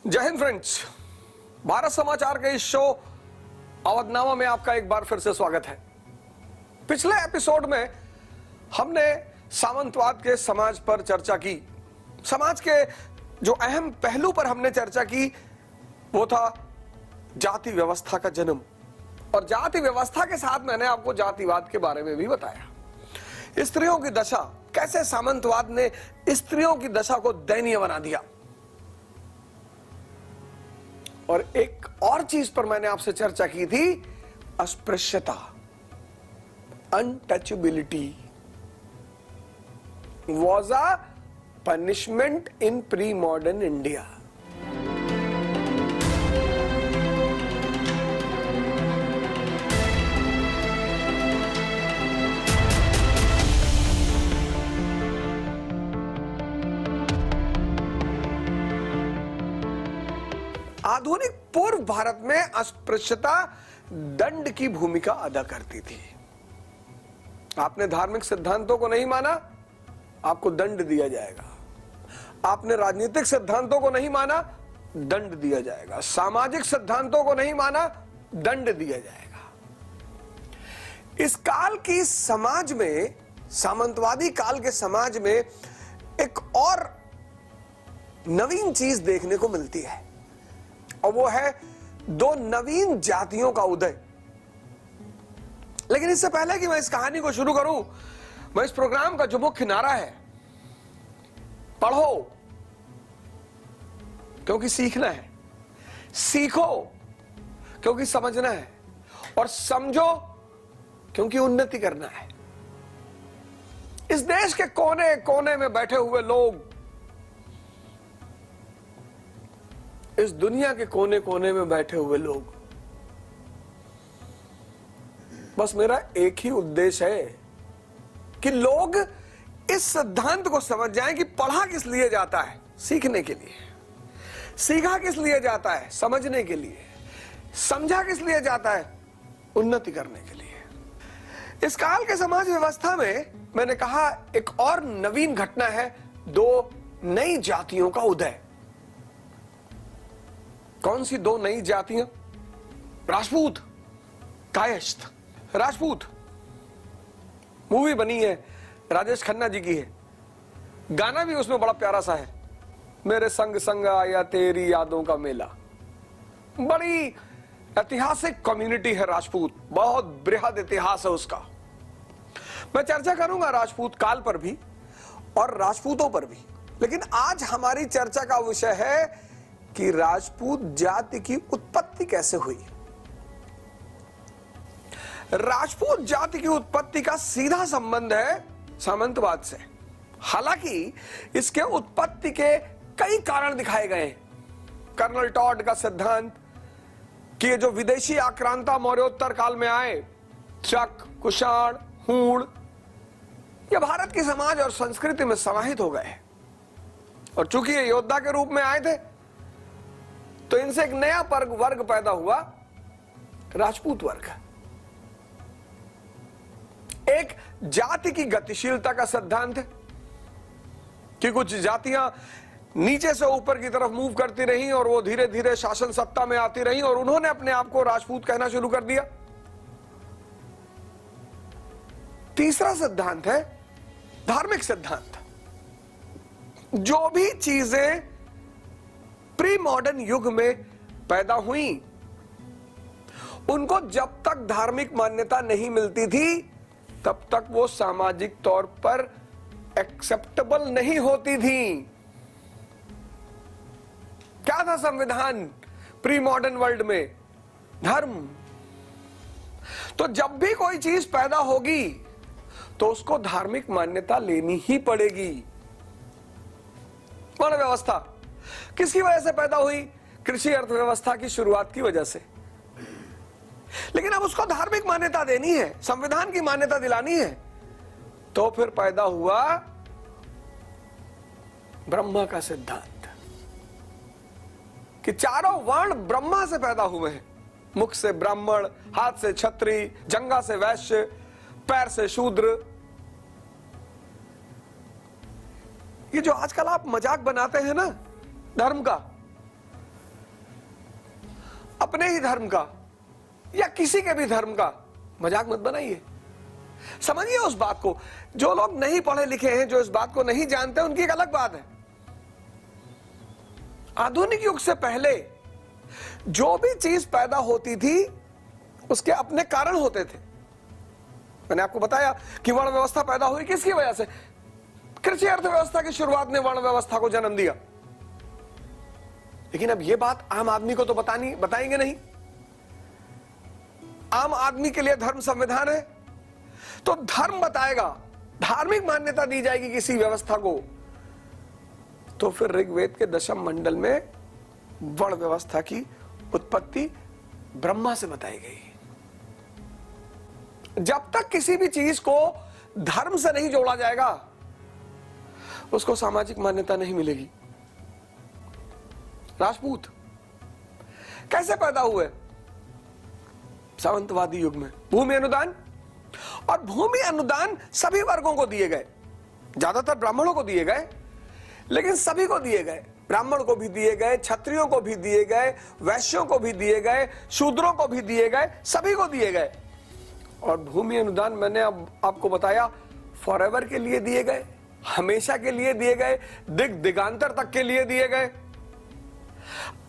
जय हिंद फ्रेंड्स, भारत समाचार के इस शो अवधनामा में आपका एक बार फिर से स्वागत है। पिछले एपिसोड में हमने सामंतवाद के समाज पर चर्चा की। समाज के जो अहम पहलू पर हमने चर्चा की वो था जाति व्यवस्था का जन्म, और जाति व्यवस्था के साथ मैंने आपको जातिवाद के बारे में भी बताया। स्त्रियों की दशा, कैसे सामंतवाद ने स्त्रियों की दशा को दयनीय बना दिया। और एक और चीज पर मैंने आपसे चर्चा की थी, अस्पृश्यता, untouchability was a punishment in pre modern India. आधुनिक पूर्व भारत में अस्पृश्यता दंड की भूमिका अदा करती थी। आपने धार्मिक सिद्धांतों को नहीं माना, आपको दंड दिया जाएगा। आपने राजनीतिक सिद्धांतों को नहीं माना, दंड दिया जाएगा। सामाजिक सिद्धांतों को नहीं माना, दंड दिया जाएगा। इस काल की समाज में, सामंतवादी काल के समाज में एक और नवीन चीज देखने को मिलती है, और वो है दो नवीन जातियों का उदय। लेकिन इससे पहले कि मैं इस कहानी को शुरू करूं, मैं इस प्रोग्राम का जो मुख्य नारा है, पढ़ो क्योंकि सीखना है, सीखो क्योंकि समझना है, और समझो क्योंकि उन्नति करना है। इस देश के कोने कोने में बैठे हुए लोग, इस दुनिया के कोने कोने में बैठे हुए लोग, बस मेरा एक ही उद्देश्य है कि लोग इस सिद्धांत को समझ जाएं कि पढ़ा किस लिए जाता है, सीखने के लिए। सीखा किस लिए जाता है, समझने के लिए। समझा किस लिए जाता है, उन्नति करने के लिए। इस काल के समाज व्यवस्था में मैंने कहा एक और नवीन घटना है, दो नई जातियों का उदय। कौन सी दो नई जातियां? राजपूत, कायस्थ। राजपूत मूवी बनी है, राजेश खन्ना जी की है, गाना भी उसमें बड़ा प्यारा सा है, मेरे संग संग आया तेरी यादों का मेला। बड़ी ऐतिहासिक कम्युनिटी है राजपूत, बहुत बृहद इतिहास है उसका। मैं चर्चा करूंगा राजपूत काल पर भी और राजपूतों पर भी, लेकिन आज हमारी चर्चा का विषय है कि राजपूत जाति की उत्पत्ति कैसे हुई। राजपूत जाति की उत्पत्ति का सीधा संबंध है सामंतवाद से। हालांकि इसके उत्पत्ति के कई कारण दिखाए गए हैं। कर्नल टॉड का सिद्धांत कि ये जो विदेशी आक्रांता मौर्योत्तर काल में आए, चक, कुषाण, हूण, ये भारत की समाज और संस्कृति में समाहित हो गए, और चूंकि ये योद्धा के रूप में आए थे तो इनसे एक नया वर्ग पैदा हुआ, राजपूत वर्ग। एक जाति की गतिशीलता का सिद्धांत है कि कुछ जातियां नीचे से ऊपर की तरफ मूव करती रहीं और वो धीरे धीरे शासन सत्ता में आती रहीं और उन्होंने अपने आप को राजपूत कहना शुरू कर दिया। तीसरा सिद्धांत है धार्मिक सिद्धांत। जो भी चीजें प्री मॉडर्न युग में पैदा हुई, उनको जब तक धार्मिक मान्यता नहीं मिलती थी तब तक वो सामाजिक तौर पर एक्सेप्टेबल नहीं होती थी। क्या था संविधान प्री मॉडर्न वर्ल्ड में? धर्म। तो जब भी कोई चीज पैदा होगी तो उसको धार्मिक मान्यता लेनी ही पड़ेगी। वर्ण व्यवस्था किसकी वजह से पैदा हुई? कृषि अर्थव्यवस्था की शुरुआत की वजह से। लेकिन अब उसको धार्मिक मान्यता देनी है, संविधान की मान्यता दिलानी है, तो फिर पैदा हुआ ब्रह्मा का सिद्धांत कि चारों वर्ण ब्रह्मा से पैदा हुए हैं। मुख से ब्राह्मण, हाथ से क्षत्रिय, जंघा से वैश्य, पैर से शूद्र। ये जो आजकल आप मजाक बनाते हैं ना धर्म का, अपने ही धर्म का या किसी के भी धर्म का मजाक मत बनाइए। समझिए उस बात को। जो लोग नहीं पढ़े लिखे हैं, जो इस बात को नहीं जानते, उनकी एक अलग बात है। आधुनिक युग से पहले जो भी चीज पैदा होती थी उसके अपने कारण होते थे। मैंने आपको बताया कि वर्ण व्यवस्था पैदा हुई किसकी वजह से? कृषि अर्थव्यवस्था की शुरुआत ने वर्ण व्यवस्था को जन्म दिया। लेकिन अब यह बात आम आदमी को तो बताएंगे नहीं। आम आदमी के लिए धर्म संविधान है, तो धर्म बताएगा, धार्मिक मान्यता दी जाएगी किसी व्यवस्था को, तो फिर ऋग्वेद के दशम मंडल में वर्ण व्यवस्था की उत्पत्ति ब्रह्मा से बताई गई। जब तक किसी भी चीज को धर्म से नहीं जोड़ा जाएगा उसको सामाजिक मान्यता नहीं मिलेगी। राजपूत कैसे पैदा हुए? सामंतवादी युग में भूमि अनुदान, और भूमि अनुदान सभी वर्गों को दिए गए, ज्यादातर ब्राह्मणों को दिए गए, लेकिन सभी को दिए गए। ब्राह्मण को भी दिए गए, क्षत्रियों को भी दिए गए, वैश्यों को भी दिए गए, शूद्रों को भी दिए गए, सभी को दिए गए। और भूमि अनुदान मैंने अब आपको बताया फॉरएवर के लिए दिए गए, हमेशा के लिए दिए गए, दिगांतर तक के लिए दिए गए।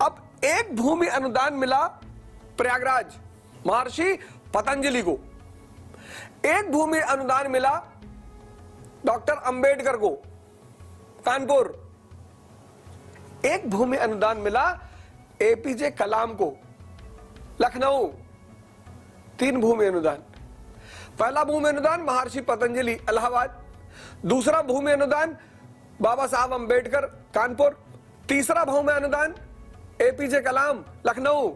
अब एक भूमि अनुदान मिला प्रयागराज महर्षि पतंजलि को, एक भूमि अनुदान मिला डॉक्टर अंबेडकर को कानपुर, एक भूमि अनुदान मिला एपीजे कलाम को लखनऊ। 3 भूमि अनुदान। पहला भूमि अनुदान महर्षि पतंजलि इलाहाबाद, दूसरा भूमि अनुदान बाबा साहब अंबेडकर कानपुर, तीसरा भूमि अनुदान एपीजे कलाम लखनऊ।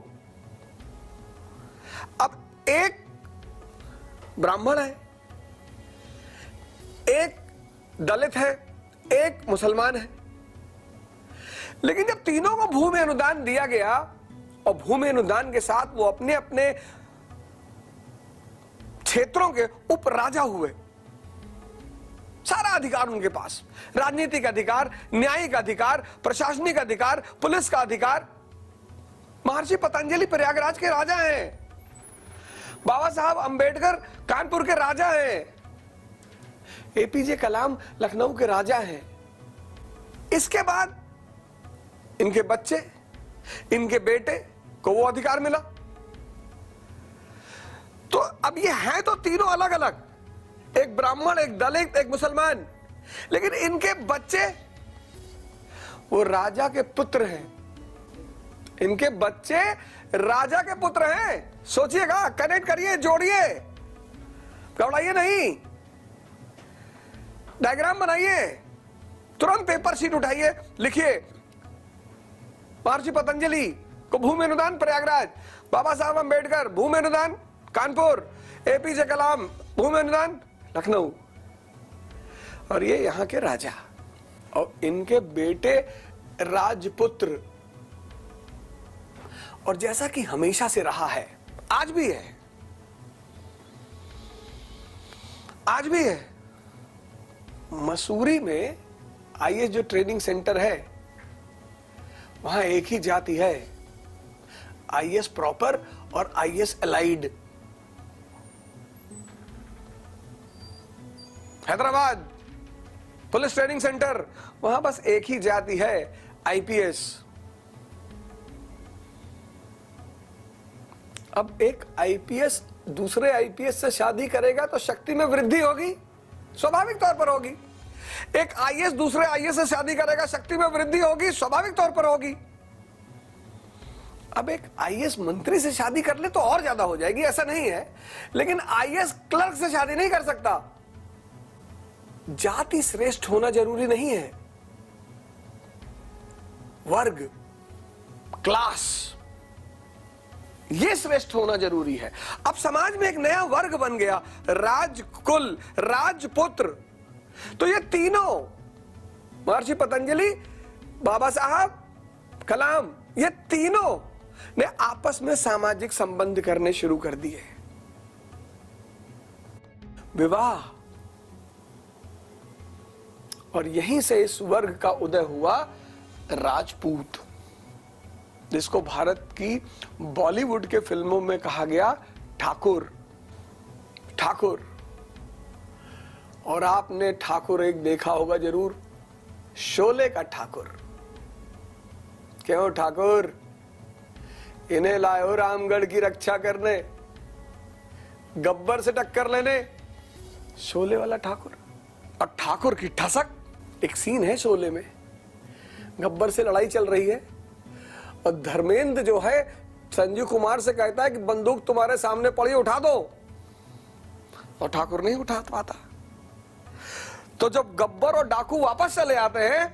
अब एक ब्राह्मण है, एक दलित है, एक मुसलमान है, लेकिन जब तीनों को भूमि अनुदान दिया गया और भूमि अनुदान के साथ वो अपने अपने क्षेत्रों के उपराजा हुए, सारा अधिकार उनके पास, राजनीतिक अधिकार, न्यायिक अधिकार, प्रशासनिक अधिकार, पुलिस का अधिकार। महर्षि पतंजलि प्रयागराज के राजा हैं, बाबा साहब अंबेडकर कानपुर के राजा हैं, एपीजे कलाम लखनऊ के राजा हैं। इसके बाद इनके बच्चे, इनके बेटे को वो अधिकार मिला। तो अब ये हैं तो तीनों अलग अलग, एक ब्राह्मण, एक दलित, एक मुसलमान, लेकिन इनके बच्चे वो राजा के पुत्र हैं। इनके बच्चे राजा के पुत्र हैं। सोचिएगा, कनेक्ट करिए, जोड़िए, घबराइए नहीं, डायग्राम बनाइए, तुरंत पेपर शीट उठाइए, लिखिए महर्षि पतंजलि को भूमि अनुदान प्रयागराज, बाबा साहब अंबेडकर भूमि अनुदान कानपुर, एपीजे कलाम भूमि अनुदान लखनऊ, और ये यहां के राजा और इनके बेटे राजपुत्र। और जैसा कि हमेशा से रहा है, आज भी है, आज भी है, मसूरी में आईएएस जो ट्रेनिंग सेंटर है वहां एक ही जाति है, आईएएस प्रॉपर और IAS allied. Hyderabad police training centre, वहां बस एक ही जाति है, आईपीएस। अब एक आईपीएस दूसरे आईपीएस से शादी करेगा तो शक्ति में वृद्धि होगी, स्वाभाविक तौर पर होगी। एक आईएएस दूसरे आईएएस से शादी करेगा, शक्ति में वृद्धि होगी, स्वाभाविक तौर पर होगी। अब एक आईएएस मंत्री से शादी कर ले तो और ज्यादा हो जाएगी, ऐसा नहीं है, लेकिन आईएएस क्लर्क से शादी नहीं कर सकता। जाति श्रेष्ठ होना जरूरी नहीं है, वर्ग, क्लास, ये श्रेष्ठ होना जरूरी है। अब समाज में एक नया वर्ग बन गया, राजकुल, राजपुत्र। तो ये तीनों, महर्षि पतंजलि, बाबा साहब, कलाम, ये तीनों ने आपस में सामाजिक संबंध करने शुरू कर दिए, विवाह, और यहीं से इस वर्ग का उदय हुआ राजपूत। जिसको भारत की बॉलीवुड के फिल्मों में कहा गया ठाकुर। ठाकुर। और आपने ठाकुर एक देखा होगा जरूर, शोले का ठाकुर। क्यों ठाकुर? इन्हें लाओ रामगढ़ की रक्षा करने, गब्बर से टक्कर लेने। शोले वाला ठाकुर। और ठाकुर की ठसक। एक सीन है शोले में, गब्बर से लड़ाई चल रही है और धर्मेंद्र जो है संजीव कुमार से कहता है कि बंदूक तुम्हारे सामने पड़ी, उठा दो। और ठाकुर नहीं उठा पाता। तो जब गब्बर और डाकू वापस चले आते हैं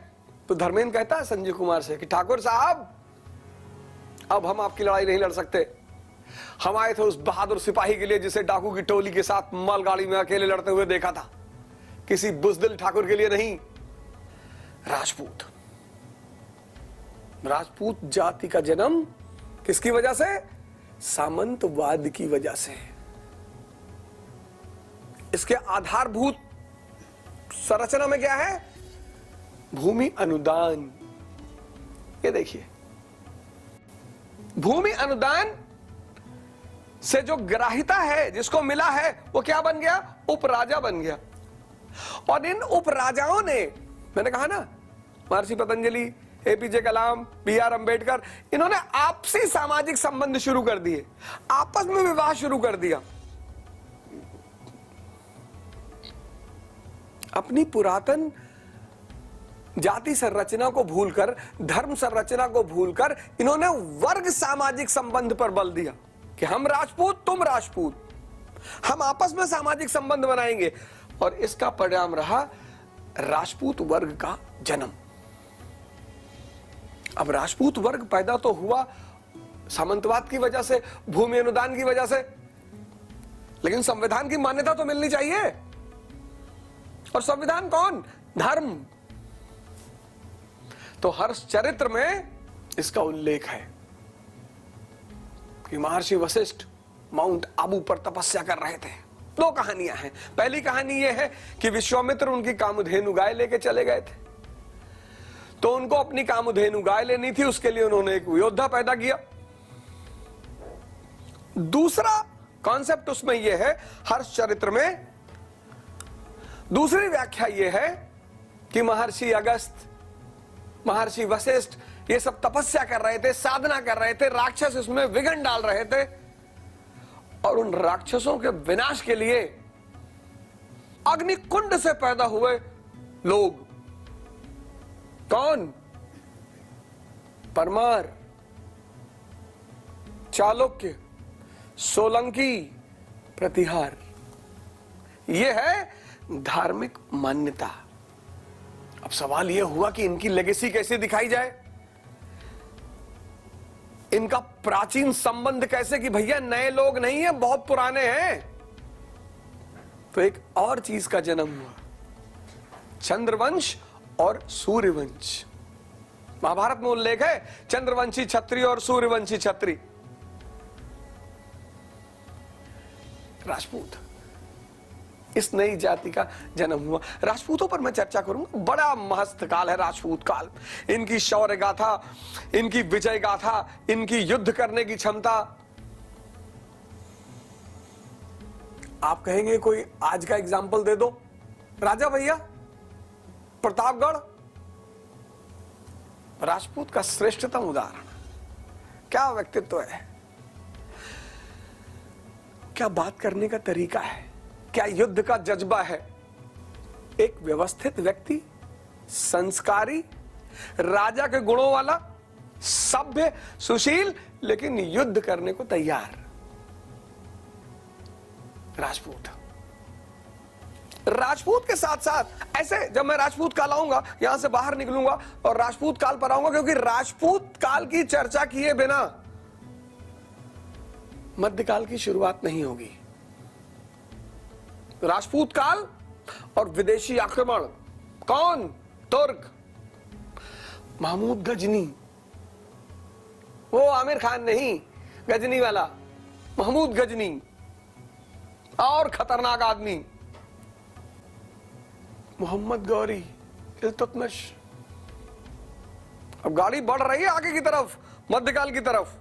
तो धर्मेंद्र कहता है संजीव कुमार से कि ठाकुर साहब, अब हम आपकी लड़ाई नहीं लड़ सकते। हम आए थे उस बहादुर सिपाही के लिए जिसे डाकू की टोली के साथ मालगाड़ी में अकेले लड़ते हुए देखा था, किसी बुजदिल ठाकुर के लिए नहीं। राजपूत। राजपूत जाति का जन्म किसकी वजह से? सामंतवाद की वजह से। इसके आधारभूत संरचना में क्या है? भूमि अनुदान। ये देखिए, भूमि अनुदान से जो ग्राहिता है, जिसको मिला है, वो क्या बन गया? उपराजा बन गया। और इन उपराजाओं ने, मैंने कहा ना, महर्षि पतंजलि, एपीजे कलाम, बी.आर. अंबेडकर, इन्होंने आपसी सामाजिक संबंध शुरू कर दिए, आपस में विवाह शुरू कर दिया। अपनी पुरातन जाति संरचना को भूलकर, धर्म संरचना को भूलकर, इन्होंने वर्ग सामाजिक संबंध पर बल दिया कि हम राजपूत, तुम राजपूत, हम आपस में सामाजिक संबंध बनाएंगे। और इसका परिणाम रहा राजपूत वर्ग का जन्म। अब राजपूत वर्ग पैदा तो हुआ सामंतवाद की वजह से, भूमि अनुदान की वजह से, लेकिन संविधान की मान्यता तो मिलनी चाहिए। और संविधान कौन? धर्म। तो हर्षचरित्र में इसका उल्लेख है कि महर्षि वशिष्ठ माउंट आबू पर तपस्या कर रहे थे। दो कहानियां हैं। पहली कहानी यह है कि विश्वामित्र उनकी कामधेनु गाय लेके चले गए थे, तो उनको अपनी कामधेनु गाय लेनी थी, उसके लिए उन्होंने एक योद्धा पैदा किया। दूसरा कॉन्सेप्ट उसमें यह है, हर्षचरित्र में दूसरी व्याख्या यह है कि महर्षि अगस्त्य, महर्षि वशिष्ठ, ये सब तपस्या कर रहे थे, साधना कर रहे थे, राक्षस इसमें विघ्न डाल रहे थे, और उन राक्षसों के विनाश के लिए अग्निकुंड से पैदा हुए लोग। कौन? परमार, चालुक्य, सोलंकी, प्रतिहार। यह है धार्मिक मान्यता। अब सवाल यह हुआ कि इनकी लेगेसी कैसे दिखाई जाए, इनका प्राचीन संबंध कैसे, कि भैया नए लोग नहीं है, बहुत पुराने हैं। तो एक और चीज का जन्म हुआ, चंद्रवंश और सूर्यवंश। महाभारत में उल्लेख है, चंद्रवंशी क्षत्रिय और सूर्यवंशी क्षत्रिय। राजपूत, इस नई जाति का जन्म हुआ। राजपूतों पर मैं चर्चा करूंगा, बड़ा महत्व काल है राजपूत काल। इनकी शौर्य गाथा, इनकी विजय गाथा, इनकी युद्ध करने की क्षमता। आप कहेंगे कोई आज का एग्जाम्पल दे दो। राजा भैया प्रतापगढ़, राजपूत का श्रेष्ठतम उदाहरण। क्या व्यक्तित्व है, क्या बात करने का तरीका है, क्या युद्ध का जज्बा है। एक व्यवस्थित व्यक्ति, संस्कारी, राजा के गुणों वाला, सभ्य, सुशील, लेकिन युद्ध करने को तैयार। राजपूत। राजपूत के साथ साथ ऐसे, जब मैं राजपूत काल आऊंगा, यहां से बाहर निकलूंगा और राजपूत काल पर आऊंगा, क्योंकि राजपूत काल की चर्चा किए बिना मध्यकाल की शुरुआत नहीं होगी। राजपूत काल और विदेशी आक्रमण। कौन? तुर्क, महमूद गजनी। वो आमिर खान नहीं, गजनी वाला महमूद गजनी, और खतरनाक आदमी मोहम्मद गौरी, इल्तुतमिश, अब गाड़ी बढ़ रही है आगे की तरफ, मध्यकाल की तरफ।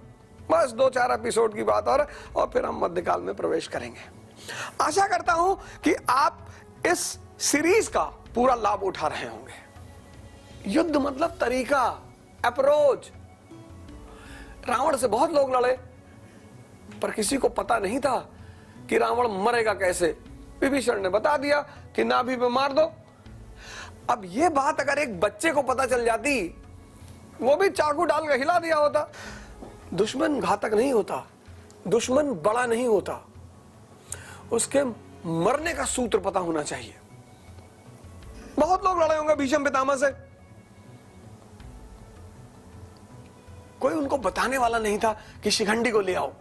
बस 2-4 एपिसोड की बात और फिर हम मध्यकाल में प्रवेश करेंगे। आशा करता हूं कि आप इस सीरीज का पूरा लाभ उठा रहे होंगे। युद्ध मतलब तरीका, अप्रोच। रावण से बहुत लोग लड़े, पर किसी को पता नहीं था कि रावण मरेगा कैसे। विभीषण ने बता दिया कि नाभि पे मार दो। अब यह बात अगर एक बच्चे को पता चल जाती, वो भी चाकू डाल के हिला दिया होता। दुश्मन घातक नहीं होता, दुश्मन बड़ा नहीं होता, उसके मरने का सूत्र पता होना चाहिए। बहुत लोग लड़े होंगे भीष्म पितामह से, कोई उनको बताने वाला नहीं था कि शिखंडी को ले आओ।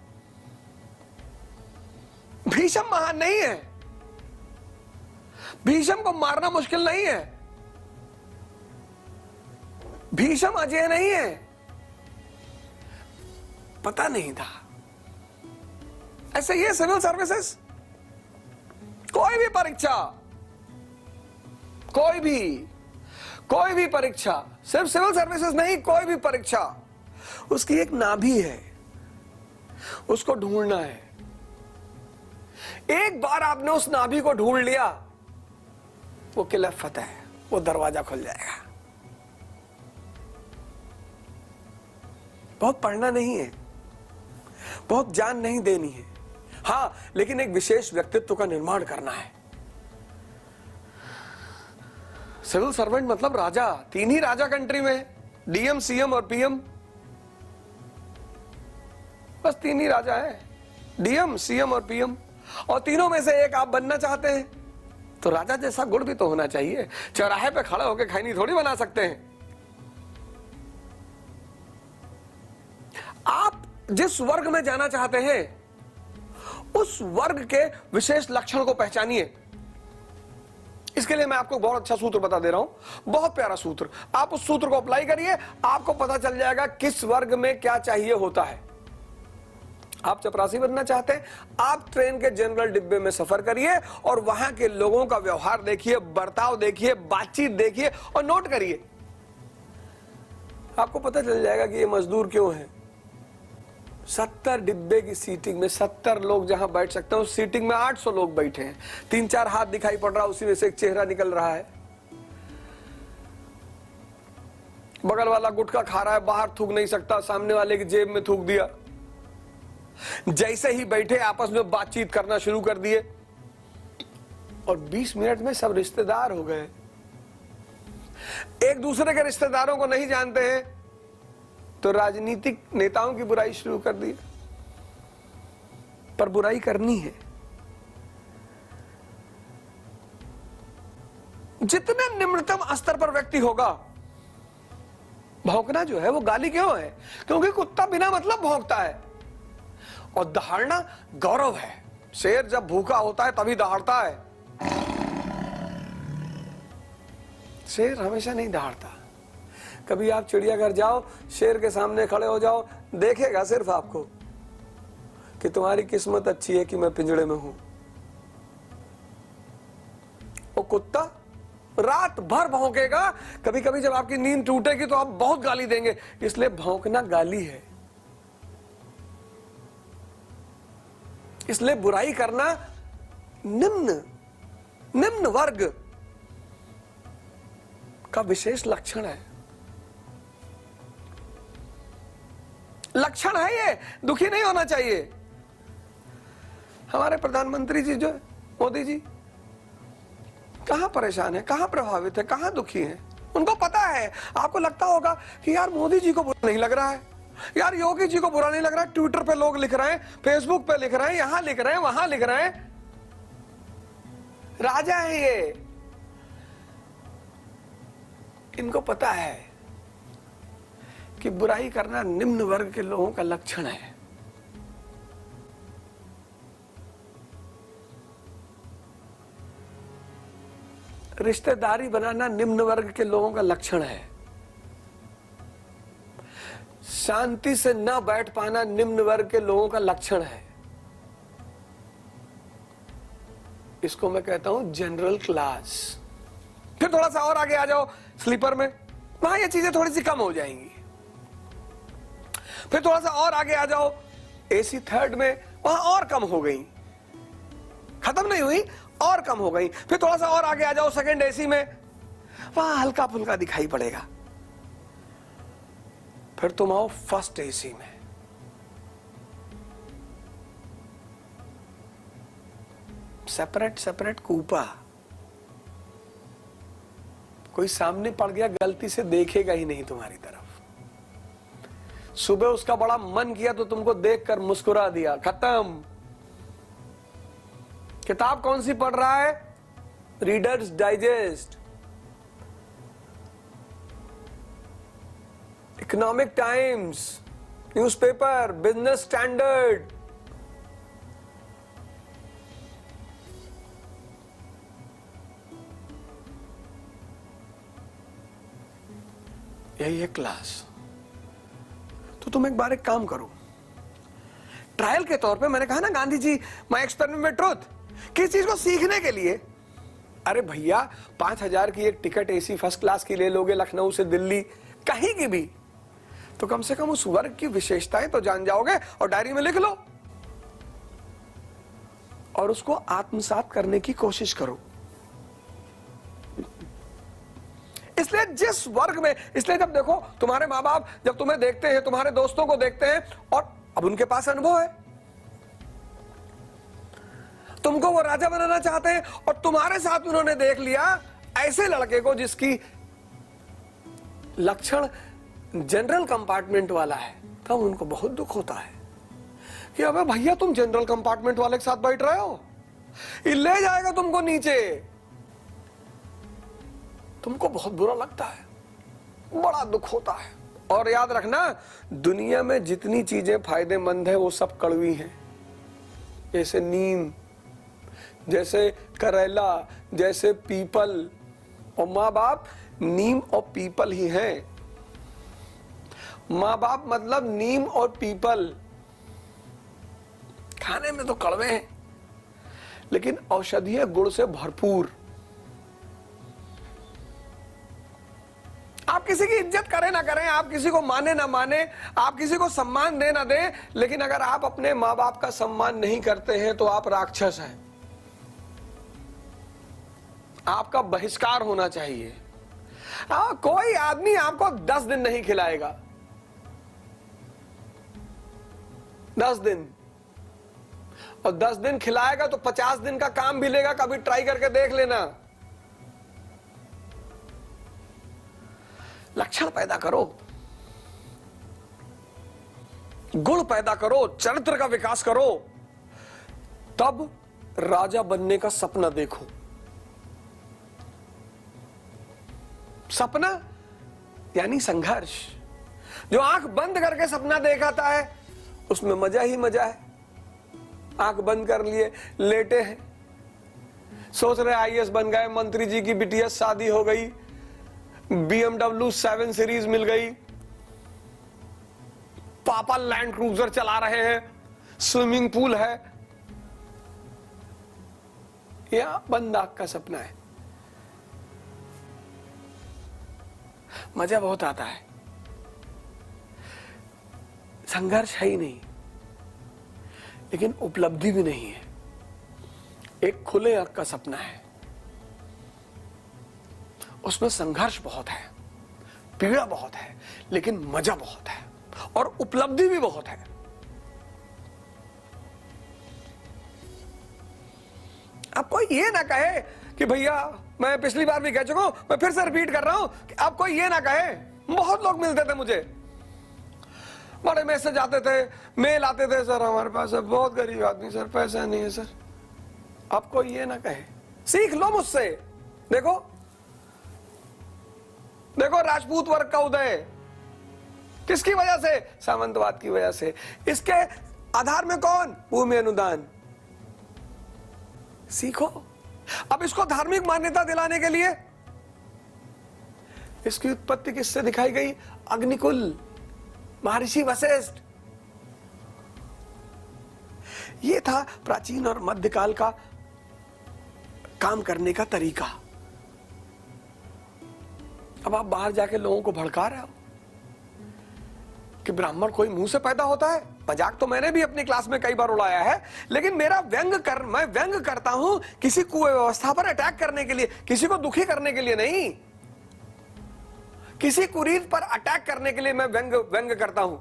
भीष्म महान नहीं है, भीष्म को मारना मुश्किल नहीं है, भीष्म अजय नहीं है, पता नहीं था। ऐसे ये सिविल सर्विसेज, कोई भी परीक्षा, कोई भी परीक्षा, सिर्फ सिविल सर्विसेज नहीं, कोई भी परीक्षा, उसकी एक नाभि है, उसको ढूंढना है। एक बार आपने उस नाभि को ढूंढ लिया, वो किला फतेह है, वो दरवाजा खुल जाएगा। बहुत पढ़ना नहीं है, बहुत जान नहीं देनी है, हां, लेकिन एक विशेष व्यक्तित्व का निर्माण करना है। सिविल सर्वेंट मतलब राजा। 3 ही राजा कंट्री में, डीएम, सीएम और पीएम। बस 3 ही राजा है, डीएम, सीएम और पीएम। और तीनों में से एक आप बनना चाहते हैं तो राजा जैसा गुण भी तो होना चाहिए। चौराहे पे खड़े होकर खैनी थोड़ी बना सकते हैं। आप जिस वर्ग में जाना चाहते हैं, उस वर्ग के विशेष लक्षण को पहचानिए। इसके लिए मैं आपको बहुत अच्छा सूत्र बता दे रहा हूं, बहुत प्यारा सूत्र। आप उस सूत्र को अप्लाई करिए, आपको पता चल जाएगा किस वर्ग में क्या चाहिए होता है। आप चपरासी बनना चाहते हैं, आप ट्रेन के जनरल डिब्बे में सफर करिए और वहां के लोगों का व्यवहार देखिए, बर्ताव देखिए, बातचीत देखिए और नोट करिए। आपको पता चल जाएगा कि ये मजदूर क्यों है। 70 डिब्बे की सीटिंग में 70 लोग जहां बैठ सकते हैं, उस सीटिंग में 800 लोग बैठे हैं। 3-4 हाथ दिखाई पड़ रहा है, उसी में से एक चेहरा निकल रहा है। बगल वाला गुटखा खा रहा है, बाहर थूक नहीं सकता, सामने वाले की जेब में थूक दिया। जैसे ही बैठे आपस में बातचीत करना शुरू कर दिए और 20 मिनट में सब रिश्तेदार हो गए। एक दूसरे के रिश्तेदारों को नहीं जानते हैं तो राजनीतिक नेताओं की बुराई शुरू कर दी। पर बुराई करनी है। जितने निम्नतम स्तर पर व्यक्ति होगा, भौंकना जो है वो गाली क्यों है? क्योंकि कुत्ता बिना मतलब भौंकता है। और दहाड़ना गौरव है। शेर जब भूखा होता है तभी दहाड़ता है, शेर हमेशा नहीं दहाड़ता। कभी आप चिड़ियाघर जाओ, शेर के सामने खड़े हो जाओ, देखेगा सिर्फ आपको कि तुम्हारी किस्मत अच्छी है कि मैं पिंजड़े में हूं। वो कुत्ता रात भर भौंकेगा। कभी कभी जब आपकी नींद टूटेगी तो आप बहुत गाली देंगे। इसलिए भौंकना गाली है। इसलिए बुराई करना निम्न वर्ग का विशेष लक्षण है। लक्षण है ये, दुखी नहीं होना चाहिए। हमारे प्रधानमंत्री जी जो मोदी जी कहां परेशान है, कहां प्रभावित है, कहां दुखी है, उनको पता है। आपको लगता होगा कि यार मोदी जी को बुरा नहीं लग रहा है, यार योगी जी को बुरा नहीं लग रहा है। ट्विटर पे लोग लिख रहे हैं, फेसबुक पे लिख रहे हैं, यहां लिख रहे हैं, वहां लिख रहे हैं। राजा है ये, इनको पता है कि बुराई करना निम्न वर्ग के लोगों का लक्षण है। रिश्तेदारी बनाना निम्न वर्ग के लोगों का लक्षण है। शांति से न बैठ पाना निम्न वर्ग के लोगों का लक्षण है। इसको मैं कहता हूं जनरल क्लास। फिर थोड़ा सा और आगे आ जाओ, स्लीपर में वहां ये चीजें थोड़ी सी कम हो जाएंगी। फिर थोड़ा सा और आगे आ जाओ, एसी थर्ड में, वहां और कम हो गई, खत्म नहीं हुई, और कम हो गई। फिर थोड़ा सा और आगे आ जाओ सेकंड एसी में, वहां हल्का फुल्का दिखाई पड़ेगा। फिर तुम आओ फर्स्ट एसी में, सेपरेट सेपरेट कूपा, कोई सामने पड़ गया गलती से देखेगा ही नहीं तुम्हारी तरफ। सुबह उसका बड़ा मन किया तो तुमको देखकर मुस्कुरा दिया, खत्म। किताब कौन सी पढ़ रहा है? Readers digest, economic times, newspaper, business standard. यही है क्लास। तो तुम एक बार एक काम करो, ट्रायल के तौर पे, मैंने कहा ना Gandhi ji my experiment with truth, किस चीज को सीखने के लिए। अरे भैया 5,000 की एक टिकट एसी फर्स्ट क्लास की ले लोगे लखनऊ से दिल्ली, कहीं की भी, तो कम से कम उस वर्ग की विशेषताएं तो जान जाओगे और डायरी में लिख लो और उसको आत्मसात करने की कोशिश करो। इसलिए जिस वर्ग में, इसलिए जब देखो तुम्हारे माँ बाप जब तुम्हें देखते हैं, तुम्हारे दोस्तों को देखते हैं, और अब उनके पास अनुभव है, तुमको वो राजा बनाना चाहते हैं, और तुम्हारे साथ उन्होंने देख लिया ऐसे लड़के को जिसकी लक्षण जनरल कंपार्टमेंट वाला है, तब उनको बहुत दुख होता है कि अबे भैया तुम जनरल कंपार्टमेंट वाले के साथ बैठ रहे हो, ये ले जाएगा तुमको नीचे। तुमको बहुत बुरा लगता है, बड़ा दुख होता है। और याद रखना, दुनिया में जितनी चीजें फायदेमंद है वो सब कड़वी हैं, जैसे नीम, जैसे करेला, जैसे पीपल, और माँ बाप नीम और पीपल ही हैं। माँ बाप मतलब नीम और पीपल। खाने में तो कड़वे हैं लेकिन औषधीय गुण से भरपूर। आप किसी की इज्जत करें ना करें, आप किसी को माने ना माने, आप किसी को सम्मान दे ना दे, लेकिन अगर आप अपने माँ बाप का सम्मान नहीं करते हैं तो आप राक्षस हैं। आपका बहिष्कार होना चाहिए। कोई आदमी आपको 10 दिन नहीं खिलाएगा, 10 दिन, और 10 दिन खिलाएगा तो 50 दिन का काम भी लेगा। कभी ट्राई करके देख लेना। लक्षण पैदा करो, गुण पैदा करो, चरित्र का विकास करो, तब राजा बनने का सपना देखो। सपना यानी संघर्ष। जो आंख बंद करके सपना देखाता है उसमें मजा ही मजा है। आंख बंद कर लिए, लेटे हैं, सोच रहे आईएएस बन गए, मंत्री जी की बिटिया शादी हो गई, BMW 7 सीरीज मिल गई, पापा लैंड क्रूजर चला रहे हैं, स्विमिंग पूल है, यह बंद आंख का सपना है। मजा बहुत आता है, संघर्ष है ही नहीं, लेकिन उपलब्धि भी नहीं है। एक खुले आंख का सपना है, उसमें संघर्ष बहुत है, पीड़ा बहुत है, लेकिन मजा बहुत है और उपलब्धि भी बहुत है। अब कोई ये ना कहे कि भैया, मैं पिछली बार भी कह चुका हूं, मैं फिर से रिपीट कर रहा हूं कि अब कोई ये ना कहे। बहुत लोग मिलते थे मुझे, बड़े मैसेज आते थे, मेल आते थे, सर हमारे पास है, बहुत गरीब आदमी सर, पैसा नहीं है सर। अब कोई ये ना कहे, सीख लो मुझसे। देखो देखो राजपूत वर्ग का उदय किसकी वजह से? सामंतवाद की वजह से। इसके आधार में कौन? भूमि अनुदान। सीखो। अब इसको धार्मिक मान्यता दिलाने के लिए इसकी उत्पत्ति किससे दिखाई गई? अग्निकुल, महर्षि वशिष्ठ। यह था प्राचीन और मध्यकाल का काम करने का तरीका। अब आप बाहर जाके लोगों को भड़का रहे हो कि ब्राह्मण कोई मुंह से पैदा होता है। मजाक तो मैंने भी अपनी क्लास में कई बार उड़ाया है, लेकिन मैं व्यंग करता हूं किसी कुव्यवस्था पर अटैक करने के लिए, किसी को दुखी करने के लिए नहीं, किसी कुरीत पर अटैक करने के लिए मैं व्यंग करता हूं।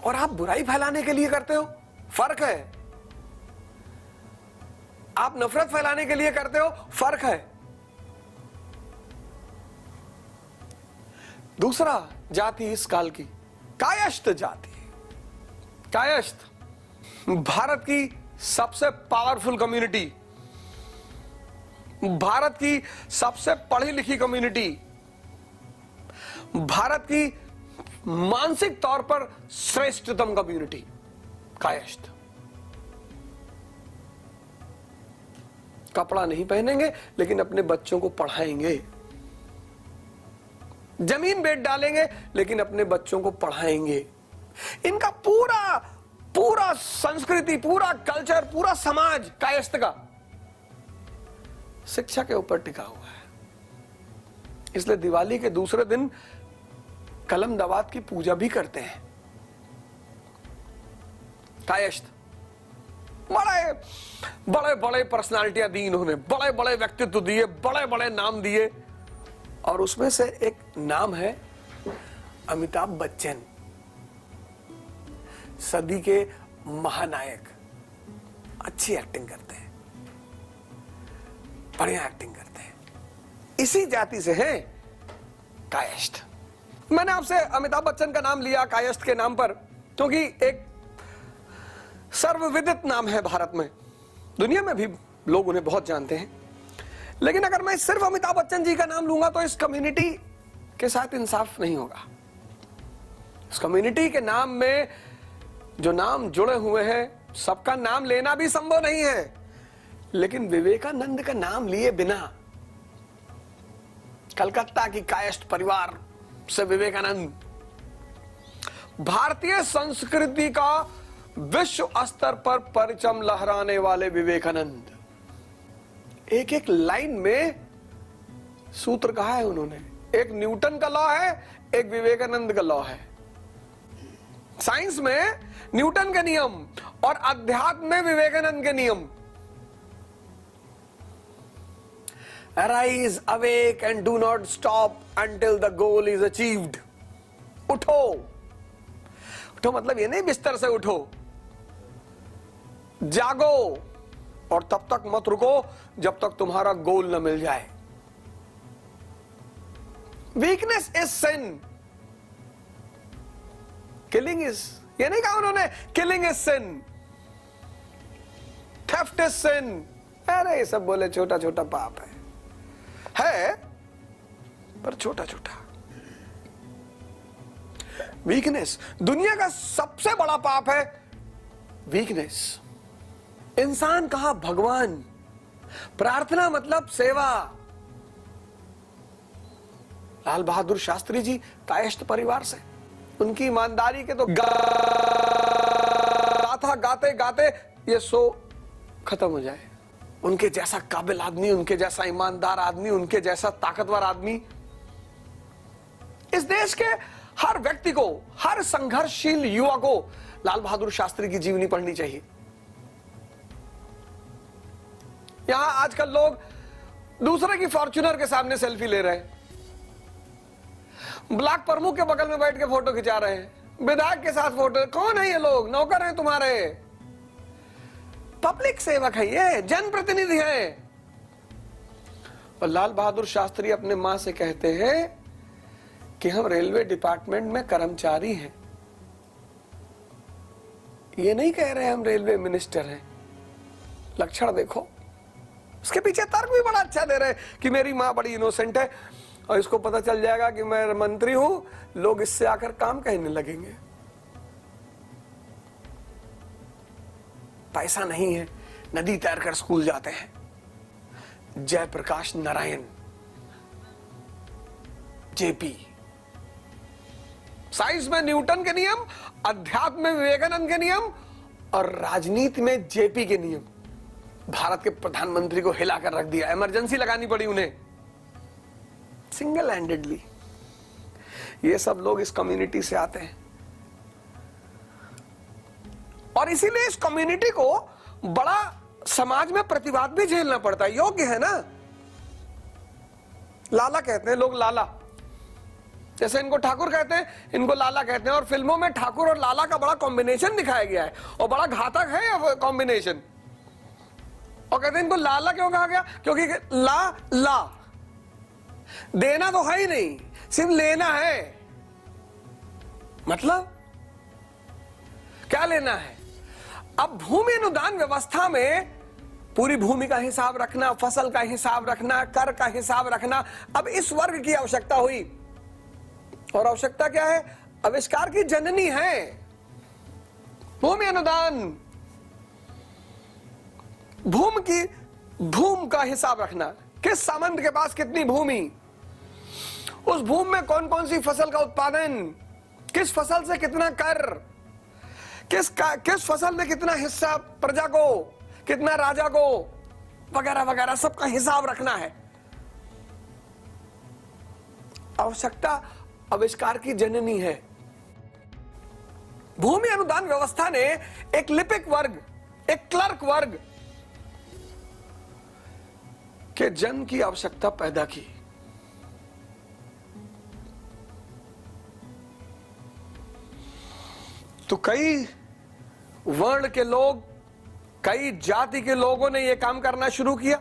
और आप बुराई फैलाने के लिए करते हो, फर्क है। आप नफरत फैलाने के लिए करते हो, फर्क है। दूसरा जाति इस काल की कायस्थ जाति। कायस्थ भारत की सबसे पावरफुल कम्युनिटी, भारत की सबसे पढ़ी लिखी कम्युनिटी, भारत की मानसिक तौर पर श्रेष्ठतम कम्युनिटी कायस्थ। कपड़ा नहीं पहनेंगे लेकिन अपने बच्चों को पढ़ाएंगे, जमीन बेच डालेंगे लेकिन अपने बच्चों को पढ़ाएंगे। इनका पूरा संस्कृति, पूरा कल्चर, पूरा समाज कायस्थ का शिक्षा के ऊपर टिका हुआ है। इसलिए दिवाली के दूसरे दिन कलम दवात की पूजा भी करते हैं कायस्थ। बड़े बड़े पर्सनालिटियां दी इन्होंने, बड़े बड़े व्यक्तित्व दिए, बड़े बड़े नाम दिए, और उसमें से एक नाम है अमिताभ बच्चन, सदी के महानायक। अच्छी एक्टिंग करते हैं, बढ़िया एक्टिंग करते हैं, इसी जाति से हैं कायस्थ। मैंने आपसे अमिताभ बच्चन का नाम लिया कायस्थ के नाम पर क्योंकि एक सर्वविदित नाम है भारत में, दुनिया में भी लोग उन्हें बहुत जानते हैं। लेकिन अगर मैं सिर्फ अमिताभ बच्चन जी का नाम लूंगा तो इस कम्युनिटी के साथ इंसाफ नहीं होगा। इस कम्युनिटी के नाम में जो नाम जुड़े हुए हैं, सबका नाम लेना भी संभव नहीं है, लेकिन विवेकानंद का नाम लिए बिना, कलकत्ता की कायस्थ परिवार से विवेकानंद, भारतीय संस्कृति का विश्व स्तर पर परचम लहराने वाले विवेकानंद, एक एक लाइन में सूत्र कहा है उन्होंने। एक न्यूटन का लॉ है, एक विवेकानंद का लॉ है। साइंस में न्यूटन के नियम और अध्यात्म में विवेकानंद के नियम। Arise, awake and do not stop until the goal is achieved. उठो, उठो मतलब ये नहीं बिस्तर से उठो, जागो और तब तक मत रुको जब तक तुम्हारा गोल न मिल जाए। Weakness is sin, killing is, ये नहीं कहा उन्होंने killing is sin, theft is sin. अरे ये सब बोले छोटा छोटा पाप है पर छोटा छोटा। वीकनेस दुनिया का सबसे बड़ा पाप है, वीकनेस। इंसान कहा भगवान, प्रार्थना मतलब सेवा। लाल बहादुर शास्त्री जी कायस्थ परिवार से, उनकी ईमानदारी के तो गाथा गाते गाते ये शो खत्म हो जाए। उनके जैसा काबिल आदमी, उनके जैसा ईमानदार आदमी, उनके जैसा ताकतवर आदमी इस देश के हर व्यक्ति को, हर संघर्षशील युवा को लाल बहादुर शास्त्री की जीवनी पढ़नी चाहिए। यहां आजकल लोग दूसरे की फॉर्च्यूनर के सामने सेल्फी ले रहे हैं, ब्लॉक प्रमुख के बगल में बैठ के फोटो खिंचा रहे हैं, विधायक के साथ फोटो। कौन है ये लोग? नौकर हैं तुम्हारे, पब्लिक सेवक है, ये जनप्रतिनिधि है। और लाल बहादुर शास्त्री अपने मां से कहते हैं कि हम रेलवे डिपार्टमेंट में कर्मचारी हैं, ये नहीं कह रहे हम रेलवे मिनिस्टर हैं। लक्षण देखो, उसके पीछे तर्क भी बड़ा अच्छा दे रहे हैं कि मेरी मां बड़ी इनोसेंट है और इसको पता चल जाएगा कि मैं मंत्री हूं, लोग इससे आकर काम कहने लगेंगे। पैसा नहीं है, नदी तैरकर स्कूल जाते हैं। जयप्रकाश नारायण, जेपी। साइंस में न्यूटन के नियम, अध्यात्म में विवेकानंद के नियम और राजनीति में जेपी के नियम। भारत के प्रधानमंत्री को हिलाकर रख दिया, इमरजेंसी लगानी पड़ी उन्हें। Single handedly. ये सब लोग इस कम्युनिटी से आते हैं और इसीलिए इस कम्युनिटी को बड़ा समाज में प्रतिवाद भी झेलना पड़ता है। योग्य है ना, लाला कहते हैं लोग, लाला, जैसे इनको ठाकुर कहते हैं, इनको लाला कहते हैं। और फिल्मों में ठाकुर और लाला का बड़ा कॉम्बिनेशन दिखाया गया है और बड़ा घातक है ये कॉम्बिनेशन। और कहते हैं इनको लाला क्यों कहा गया? क्योंकि ला देना तो है ही नहीं, सिर्फ लेना है। मतलब क्या लेना है? अब भूमि अनुदान व्यवस्था में पूरी भूमि का हिसाब रखना, फसल का हिसाब रखना, कर का हिसाब रखना, अब इस वर्ग की आवश्यकता हुई। और आवश्यकता क्या है? आविष्कार की जननी है भूमि अनुदान। भूमि का हिसाब रखना, किस सामंत के पास कितनी भूमि, उस भूमि में कौन कौन सी फसल का उत्पादन, किस फसल से कितना कर, किस फसल में कितना हिस्सा प्रजा को, कितना राजा को, वगैरह वगैरह सबका हिसाब रखना है। आवश्यकता आविष्कार की जननी है। भूमि अनुदान व्यवस्था ने एक लिपिक वर्ग, एक क्लर्क वर्ग के जन्म की आवश्यकता पैदा की। तो कई वर्ण के लोग, कई जाति के लोगों ने यह काम करना शुरू किया,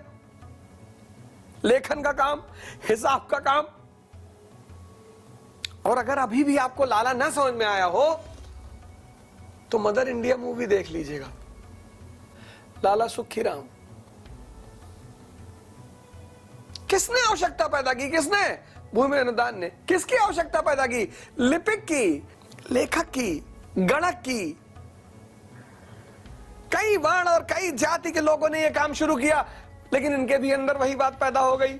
लेखन का काम, हिसाब का काम। और अगर अभी भी आपको लाला ना समझ में आया हो तो मदर इंडिया मूवी देख लीजिएगा, लाला सुखीराम। किसने आवश्यकता पैदा की? किसने? भूमि अनुदान ने। किसकी आवश्यकता पैदा की? लिपिक की, लेखक की, गणक की। कई वर्ण और कई जाति के लोगों ने यह काम शुरू किया, लेकिन इनके भी अंदर वही बात पैदा हो गई,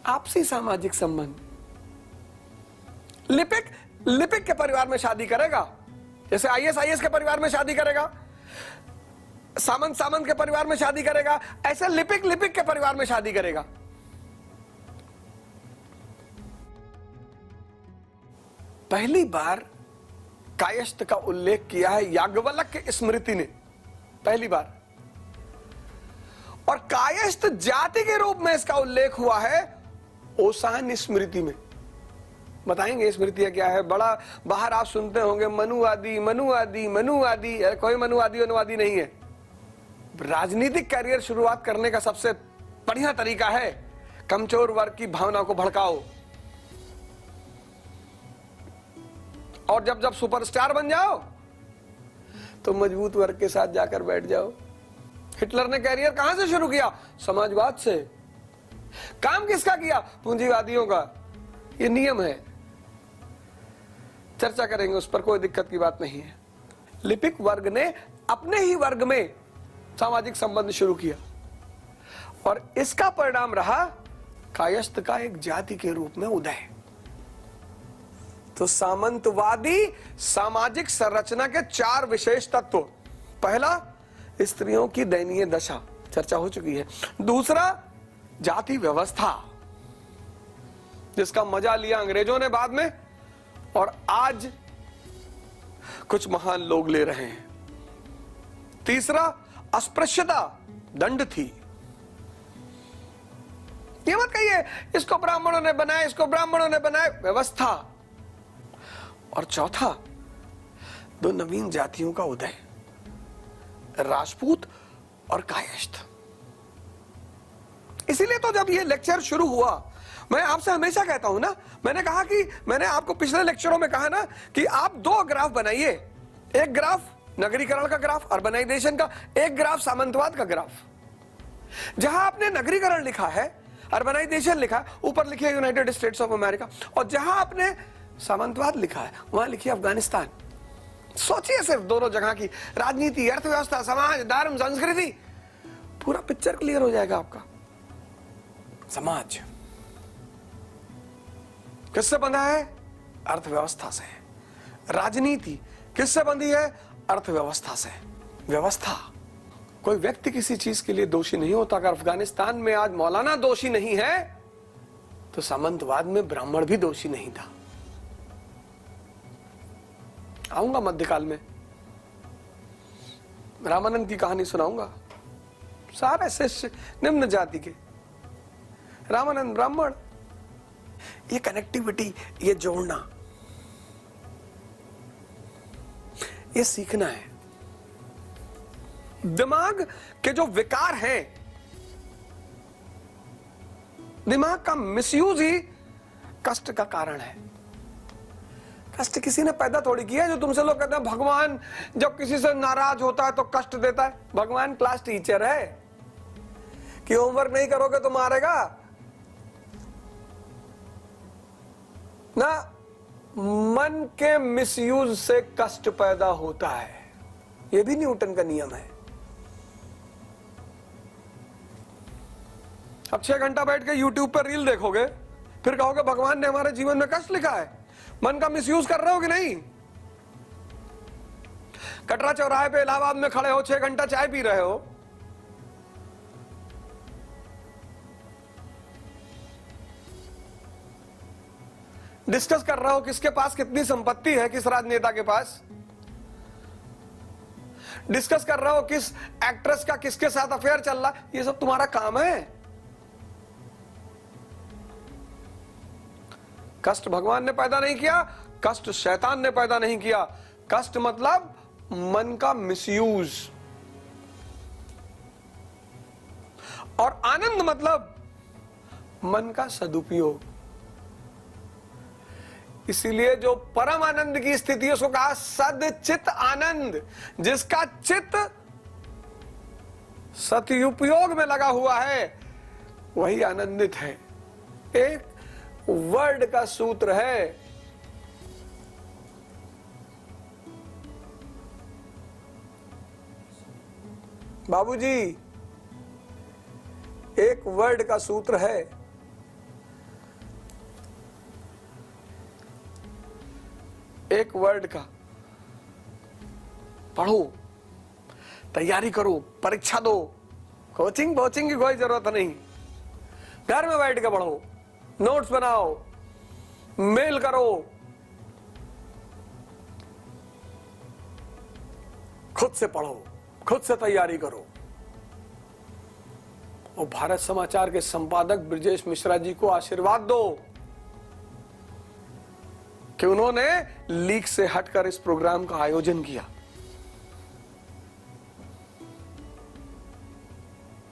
आपसी सामाजिक संबंध। लिपिक के परिवार में शादी करेगा, जैसे आईएएस के परिवार में शादी करेगा, सामंत के परिवार में शादी करेगा, ऐसे लिपिक के परिवार में शादी करेगा। पहली बार कायस्थ का उल्लेख किया है याज्ञवल्क्य स्मृति ने, पहली बार। और कायस्थ जाति के रूप में इसका उल्लेख हुआ है ओशान स्मृति में। बताएंगे स्मृतियां क्या है? बड़ा बाहर आप सुनते होंगे मनुवादी मनुवादी मनुवादी। कोई मनुवादी अनुवादी नहीं है। राजनीतिक करियर शुरुआत करने का सबसे बढ़िया तरीका है कमजोर वर्ग की भावना को भड़काओ, और जब जब सुपरस्टार बन जाओ तो मजबूत वर्ग के साथ जाकर बैठ जाओ। हिटलर ने कैरियर कहां से शुरू किया? समाजवाद से। काम किसका किया? पूंजीवादियों का। ये नियम है, चर्चा करेंगे उस पर, कोई दिक्कत की बात नहीं है। लिपिक वर्ग ने अपने ही वर्ग में सामाजिक संबंध शुरू किया और इसका परिणाम रहा कायस्थ का एक जाति के रूप में उदय। तो सामंतवादी सामाजिक संरचना के 4 विशेष तत्व। पहला, स्त्रियों की दयनीय दशा, चर्चा हो चुकी है। दूसरा, जाति व्यवस्था, जिसका मजा लिया अंग्रेजों ने बाद में और आज कुछ महान लोग ले रहे हैं। तीसरा, अस्पृश्यता, दंड थी। ये मत कहिए इसको ब्राह्मणों ने बनाया, इसको ब्राह्मणों ने बनाया, व्यवस्था। और चौथा, 2 नवीन जातियों का उदय, राजपूत और कायस्थ। इसीलिए तो जब ये लेक्चर शुरू हुआ, मैं आपसे हमेशा कहता हूं ना, मैंने आपको पिछले लेक्चरों में कहा ना कि आप 2 ग्राफ बनाइए। एक ग्राफ नगरीकरण का ग्राफ, अर्बनाइजेशन का, एक ग्राफ सामंतवाद का ग्राफ। जहां आपने नगरीकरण लिखा है, अर्बनाइजेशन लिखा है, ऊपर लिखिए यूनाइटेड स्टेट्स ऑफ अमेरिका, और जहां आपने सामंतवाद लिखा है वहां लिखिए अफगानिस्तान। सोचिए सिर्फ दोनों जगह की राजनीति, अर्थव्यवस्था, समाज, धर्म, संस्कृति, पूरा पिक्चर क्लियर हो जाएगा आपका। समाज किससे बंधा है? अर्थव्यवस्था से। राजनीति किससे बंधी है? अर्थव्यवस्था से। व्यवस्था, कोई व्यक्ति किसी चीज के लिए दोषी नहीं होता। अगर अफगानिस्तान में आज मौलाना दोषी नहीं है तो सामंतवाद में ब्राह्मण भी दोषी नहीं था। आऊंगा मध्यकाल में, रामानंद की कहानी सुनाऊंगा। सारे शिष्य निम्न जाति के, रामानंद ब्राह्मण। ये कनेक्टिविटी, ये जोड़ना, ये सीखना है। दिमाग के जो विकार हैं, दिमाग का मिसयूज ही कष्ट का कारण है। कष्ट किसी ने पैदा थोड़ी किया। जो तुमसे लोग कहते हैं भगवान जब किसी से नाराज होता है तो कष्ट देता है। भगवान क्लास टीचर है कि होमवर्क नहीं करोगे तो मारेगा ना। मन के मिसयूज से कष्ट पैदा होता है। यह भी न्यूटन का नियम है। अब 6 घंटा बैठ के यूट्यूब पर रील देखोगे, फिर कहोगे भगवान ने हमारे जीवन में कष्ट लिखा है। मन का मिसयूज कर रहे हो कि नहीं? कटरा चौराहे पे इलाहाबाद में खड़े हो, 6 घंटा चाय पी रहे हो, डिस्कस कर रहे हो किसके पास कितनी संपत्ति है, किस राजनेता के पास, डिस्कस कर रहे हो किस एक्ट्रेस का किसके साथ अफेयर चल रहा। ये सब तुम्हारा काम है। कष्ट भगवान ने पैदा नहीं किया, कष्ट शैतान ने पैदा नहीं किया। कष्ट मतलब मन का मिसयूज, और आनंद मतलब मन का सदुपयोग। इसीलिए जो परम आनंद की स्थिति है उसको कहा सदचित आनंद। जिसका चित्त सदुपयोग में लगा हुआ है वही आनंदित है। एक वर्ड का सूत्र है, बाबूजी, एक वर्ड का सूत्र है। एक वर्ड का पढ़ो, तैयारी करो, परीक्षा दो। कोचिंग की कोई जरूरत नहीं। घर में बैठ के पढ़ो, नोट्स बनाओ, मेल करो, खुद से पढ़ो, खुद से तैयारी करो। और भारत समाचार के संपादक ब्रजेश मिश्रा जी को आशीर्वाद दो कि उन्होंने लीक से हटकर इस प्रोग्राम का आयोजन किया।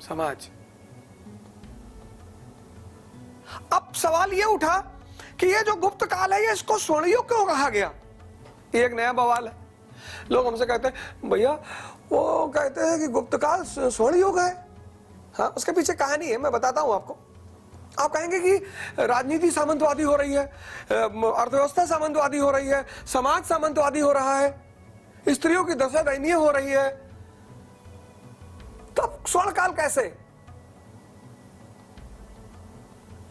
समाज, अब सवाल यह उठा कि ये जो गुप्त काल है ये इसको स्वर्णयुग क्यों कहा गया? ये एक नया बवाल है। लोग हमसे कहते हैं भैया, वो कहते हैं कि गुप्त काल स्वर्णयुग है। हाँ, उसके पीछे कहानी है, मैं बताता हूं आपको। आप कहेंगे कि राजनीति सामंतवादी हो रही है, अर्थव्यवस्था सामंतवादी हो रही है, समाज सामंतवादी हो रहा है, स्त्रियों की दशा दयनीय हो रही है, तो स्वर्ण काल कैसे?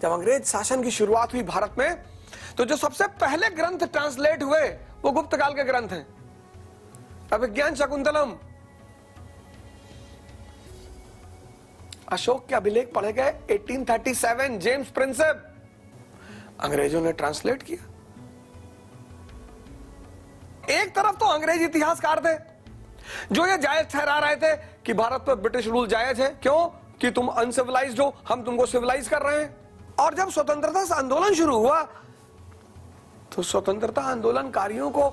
जब अंग्रेज शासन की शुरुआत हुई भारत में, तो जो सबसे पहले ग्रंथ ट्रांसलेट हुए वो गुप्त काल के ग्रंथ हैं। अभिज्ञान शकुंतलम, अशोक के अभिलेख पढ़े गए 1837, जेम्स प्रिंसेप, अंग्रेजों ने ट्रांसलेट किया। एक तरफ तो अंग्रेज इतिहासकार थे जो ये जायज ठहरा रहे थे कि भारत पर ब्रिटिश रूल जायज है, क्यों कि तुम अनसिविलाइज्ड हो, हम तुमको सिविलाइज कर रहे हैं। और जब स्वतंत्रता से आंदोलन शुरू हुआ तो स्वतंत्रता आंदोलनकारियों को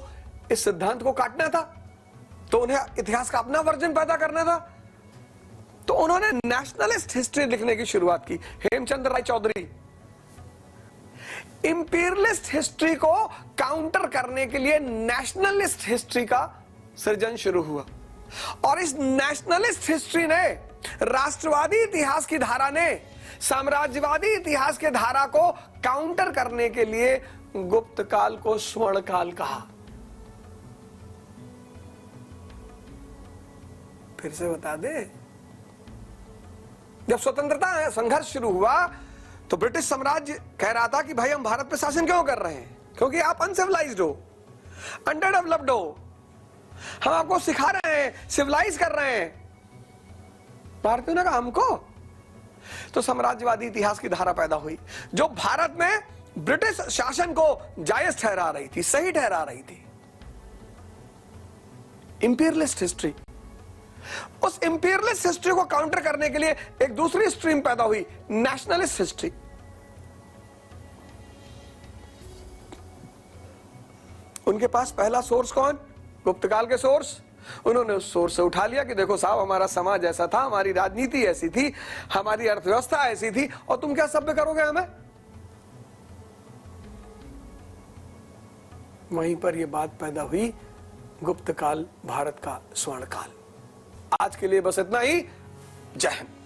इस सिद्धांत को काटना था, तो उन्हें इतिहास का अपना वर्जन पैदा करना था। तो उन्होंने नेशनलिस्ट हिस्ट्री लिखने की शुरुआत की। हेमचंद्र राय चौधरी, इंपीरियलिस्ट हिस्ट्री को काउंटर करने के लिए नेशनलिस्ट हिस्ट्री का सृजन शुरू हुआ। और इस नेशनलिस्ट हिस्ट्री ने, राष्ट्रवादी इतिहास की धारा ने, साम्राज्यवादी इतिहास के धारा को काउंटर करने के लिए गुप्त काल को स्वर्ण काल कहा। फिर से बता दे, जब स्वतंत्रता संघर्ष शुरू हुआ तो ब्रिटिश साम्राज्य कह रहा था कि भाई हम भारत पे शासन क्यों कर रहे हैं, क्योंकि आप अनसिविलाइज्ड हो, अंडरडेवलप्ड हो, हम आपको सिखा रहे हैं, सिविलाइज कर रहे हैं। भारतीयों ने कहा हमको, तो साम्राज्यवादी इतिहास की धारा पैदा हुई जो भारत में ब्रिटिश शासन को जायज ठहरा रही थी, सही ठहरा रही थी। Imperialist history. उस इंपीरियलिस्ट हिस्ट्री को काउंटर करने के लिए एक दूसरी स्ट्रीम पैदा हुई, नेशनलिस्ट हिस्ट्री। उनके पास पहला सोर्स कौन? गुप्तकाल के सोर्स। उन्होंने उस सोर्स से उठा लिया कि देखो साहब, हमारा समाज ऐसा था, हमारी राजनीति ऐसी थी, हमारी अर्थव्यवस्था ऐसी थी, और तुम क्या सभ्य करोगे हमें? वहीं पर यह बात पैदा हुई, गुप्तकाल भारत का स्वर्णकाल। आज के लिए बस इतना ही। जय हिंद।